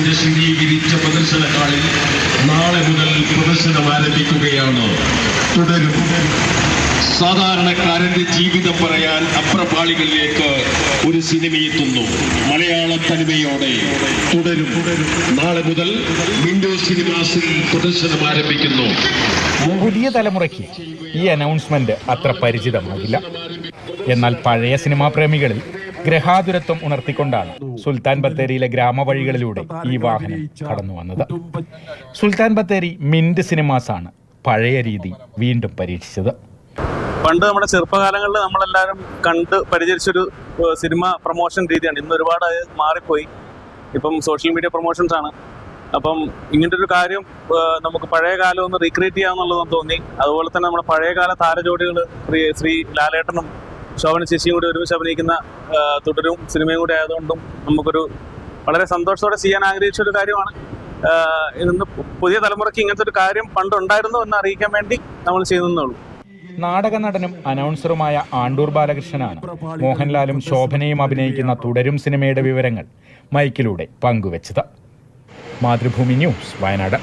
സിനിമാസിന്റെ ശീതീകരിച്ച പ്രദർശന ഹാളിൽ നാളെ മുതൽ പ്രദർശനം ആരംഭിക്കുകയാണ്. തുടരും. സാധാരണക്കാരന്റെ ജീവിതം പറയാൻ അപ്രപാളികളിലേക്ക് ഒരു സിനിമ എത്തുന്നു. മലയാള തനിമയോടെ തുടരും. നാളെ മുതൽ വിൻഡോ സിനിമാസിൽ പ്രദർശനം ആരംഭിക്കുന്നു. പുതിയ തലമുറയ്ക്ക് ഈ അനൗൺസ്മെന്റ് അത്ര പരിചിതമാകില്ല. എന്നാൽ പഴയ സിനിമാ പ്രേമികളിൽ ഗ്രഹാതുരത്വം ഉണർത്തിക്കൊണ്ടാണ് സുൽത്താൻ ബത്തേരിയിലെ ഗ്രാമവഴികളിലൂടെ ഈ വാഹനം കടന്നു വന്നത്. സുൽത്താൻ ബത്തേരി മിന്റ് സിനിമാസാണ് പഴയ രീതി വീണ്ടും പരീക്ഷിച്ചത്. പണ്ട് നമ്മുടെ ചെറുപ്പകാലങ്ങളിൽ നമ്മളെല്ലാവരും കണ്ട് പരിചരിച്ചൊരു സിനിമ പ്രൊമോഷൻ രീതിയാണ്. ഇന്ന് ഒരുപാട് മാറിപ്പോയി. ഇപ്പം സോഷ്യൽ മീഡിയ പ്രൊമോഷൻസ് ആണ്. അപ്പം ഇങ്ങനത്തെ ഒരു കാര്യം നമുക്ക് പഴയ കാലം ഒന്ന് റീക്രിയേറ്റ് ചെയ്യാമെന്നുള്ളതെന്ന് തോന്നി. അതുപോലെ തന്നെ നമ്മുടെ പഴയകാല താരജോഡികൾ ശ്രീ ലാലേട്ടനും ശോഭന ചേച്ചിയും കൂടി ഒരുമിച്ച് അഭിനയിക്കുന്ന തുടരും സിനിമയും കൂടി ആയതുകൊണ്ടും നമുക്കൊരു വളരെ സന്തോഷത്തോടെ ചെയ്യാൻ ആഗ്രഹിച്ച ഒരു കാര്യമാണ്. ഇന്ന് പുതിയ തലമുറയ്ക്ക് ഇങ്ങനത്തെ ഒരു കാര്യം പണ്ടുണ്ടായിരുന്നു എന്ന് അറിയിക്കാൻ വേണ്ടി നമ്മൾ ചെയ്യുന്നുള്ളൂ. നാടക നടനും അനൗൺസറുമായ ആണ്ടൂർ ബാലകൃഷ്ണനാണ് മോഹൻലാലും ശോഭനയും അഭിനയിക്കുന്ന തുടരും സിനിമയുടെ വിവരങ്ങൾ മൈക്കിലൂടെ പങ്കുവച്ചത്. മാതൃഭൂമി ന്യൂസ്, വയനാട്.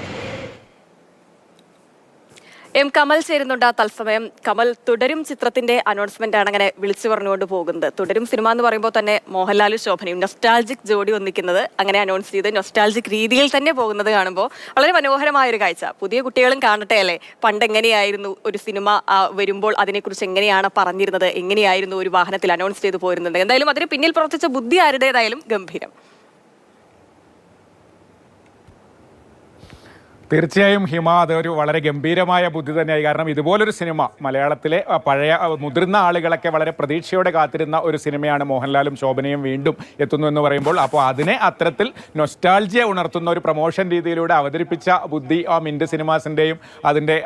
എം കമൽ ചേരുന്നുണ്ട് തത്സമയം. കമൽ, തുടരും ചിത്രത്തിന്റെ അനൗൺസ്മെന്റ് ആണ് അങ്ങനെ വിളിച്ചു പറഞ്ഞുകൊണ്ട് പോകുന്നത്. തുടരും സിനിമ എന്ന് പറയുമ്പോൾ തന്നെ മോഹൻലാലും ശോഭനയും നൊസ്റ്റാൾജിക് ജോഡി ഒന്നിക്കുന്നത് അങ്ങനെ അനൗൺസ് ചെയ്ത് നൊസ്റ്റാൾജിക് രീതിയിൽ തന്നെ പോകുന്നത് കാണുമ്പോൾ വളരെ മനോഹരമായ ഒരു കാഴ്ച. പുതിയ കുട്ടികളും കാണട്ടെ അല്ലേ, പണ്ട് എങ്ങനെയായിരുന്നു ഒരു സിനിമ വരുമ്പോൾ അതിനെക്കുറിച്ച് എങ്ങനെയാണ് പറഞ്ഞിരുന്നത്, എങ്ങനെയായിരുന്നു ഒരു വാഹനത്തിൽ അനൗൺസ് ചെയ്ത് പോരുന്നത്. എന്തായാലും അതിന് പിന്നിൽ പ്രവർത്തിച്ച ബുദ്ധി ആരുടേതായാലും ഗംഭീരം. തീർച്ചയായും ഹിമ, അതൊരു വളരെ ഗംഭീരമായ ബുദ്ധി തന്നെയായി. കാരണം ഇതുപോലൊരു സിനിമ മലയാളത്തിലെ പഴയ മുതിർന്ന ആളുകളൊക്കെ വളരെ പ്രതീക്ഷയോടെ കാത്തിരുന്ന ഒരു സിനിമയാണ് മോഹൻലാലും ശോഭനയും വീണ്ടും എത്തുന്നു എന്ന് പറയുമ്പോൾ. അപ്പോൾ അതിനെ അത്തരത്തിൽ നൊസ്റ്റാൾജിയ ഉണർത്തുന്ന ഒരു പ്രൊമോഷൻ രീതിയിലൂടെ അവതരിപ്പിച്ച ബുദ്ധി മിന്റ് സിനിമാസിൻ്റെയും അതിൻ്റെ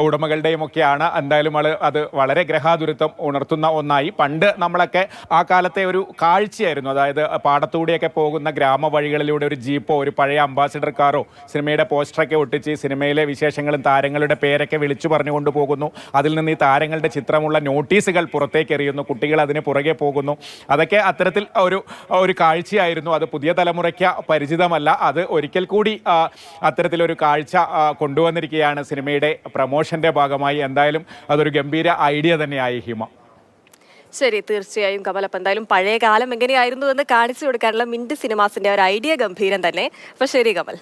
ഉടമകളുടെയും ഒക്കെയാണ്. എന്തായാലും അത് വളരെ ഗ്രഹാതുരത്വം ഉണർത്തുന്ന ഒന്നായി. പണ്ട് നമ്മളൊക്കെ ആ കാലത്തെ ഒരു കാഴ്ചയായിരുന്നു. അതായത് പാടത്തൂടെയൊക്കെ പോകുന്ന ഗ്രാമവഴികളിലൂടെ ഒരു ജീപ്പോ ഒരു പഴയ അംബാസിഡർ കാറോ സിനിമയുടെ പോസ്റ്റർ ഒക്കെ ഒട്ടിച്ച് സിനിമയിലെ വിശേഷങ്ങളും താരങ്ങളുടെ പേരൊക്കെ വിളിച്ചു പറഞ്ഞുകൊണ്ട് പോകുന്നു. അതിൽ നിന്ന് ഈ താരങ്ങളുടെ ചിത്രമുള്ള നോട്ടീസുകൾ പുറത്തേക്ക് എറിയുന്നു. കുട്ടികൾ അതിന് പുറകെ പോകുന്നു. അതൊക്കെ അത്തരത്തിൽ ഒരു കാഴ്ചയായിരുന്നു. അത് പുതിയ തലമുറയ്ക്ക് പരിചിതമല്ല. അത് ഒരിക്കൽ കൂടി അത്തരത്തിലൊരു കാഴ്ച കൊണ്ടുവന്നിരിക്കുകയാണ് സിനിമയുടെ പ്രമോഷന്റെ ഭാഗമായി. എന്തായാലും അതൊരു ഗംഭീര ഐഡിയ തന്നെയായി ഹിമ. ശരി, തീർച്ചയായും കമൽ. അപ്പം എന്തായാലും പഴയ കാലം എങ്ങനെയായിരുന്നു എന്ന് കാണിച്ചു കൊടുക്കാനുള്ള മിന്റ് സിനിമാസിന്റെ ഒരു ഐഡിയ ഗംഭീരം തന്നെ. അപ്പൊ ശരി കമൽ.